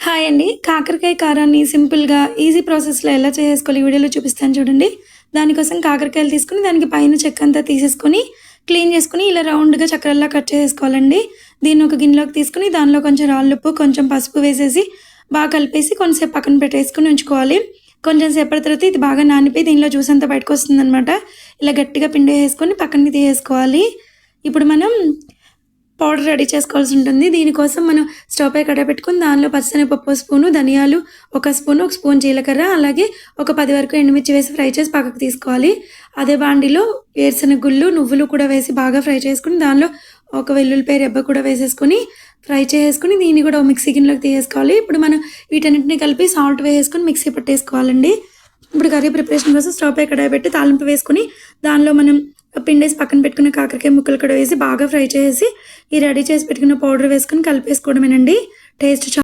Hi అండి. కాకరకాయ కారాన్ని సింపుల్‌గా, ఈజీ ప్రాసెస్‌లో ఎలా చేసుకోవాలో ఈ వీడియోలో చూపిస్తాను చూడండి. దానికోసం కాకరకాయలు తీసుకొని దానికి పైన చెక్కంతా తీసేసుకొని, క్లీన్ చేసుకొని ఇలా రౌండ్‌గా చక్రాల్లా కట్ చేసేసుకోవాలండి. దీన్ని ఒక గిన్నెలోకి తీసుకొని దానిలో కొంచెం రాళ్ళుప్పు, కొంచెం పసుపు వేసేసి బాగా కలిపేసి కొంచెంసేపు పక్కన పెట్టేసుకొని ఉంచుకోవాలి. కొంచెం సేపటి తర్వాత ఇది బాగా నానిపోయి దీనిలో జ్యూస్ అంతా బయటకొస్తుందనమాట. ఇలా గట్టిగా పిండేసేసుకొని పక్కనకి తీసేసుకోవాలి. ఇప్పుడు మనం పౌడర్ రెడీ చేసుకోవాల్సి ఉంటుంది. దీనికోసం మనం స్టవ్ పై కడాయి పెట్టుకొని దానిలో పచ్చిశనగపప్పు స్పూను, ధనియాలు ఒక స్పూను, ఒక స్పూన్ జీలకర్ర, అలాగే ఒక 10 వరకు ఎండుమిర్చి వేసి ఫ్రై చేసి పక్కకు తీసుకోవాలి. అదే బాండిలో వేరుశనగ గుళ్ళు, నువ్వులు కూడా వేసి బాగా ఫ్రై చేసుకొని దానిలో ఒక వెల్లుల్లిపాయ రెబ్బ కూడా వేసేసుకొని ఫ్రై చేసుకొని దీన్ని కూడా మిక్సీ గిన్నెలోకి తీసేసుకోవాలి. ఇప్పుడు మనం వీటన్నిటిని కలిపి సాల్ట్ వేసుకొని మిక్సీ పట్టేసుకోవాలండి. ఇప్పుడు కర్రీ ప్రిపరేషన్ కోసం స్టవ్ పై కడాయి పెట్టి తాలింపు వేసుకొని దానిలో మనం పిండేసి పక్కన పెట్టుకున్న కాకరకాయ ముక్కలు కూడా వేసి బాగా ఫ్రై చేసి ఈ రెడీ చేసి పెట్టుకున్న పౌడర్ వేసుకొని కలిపేసుకోవడమేనండి. టేస్ట్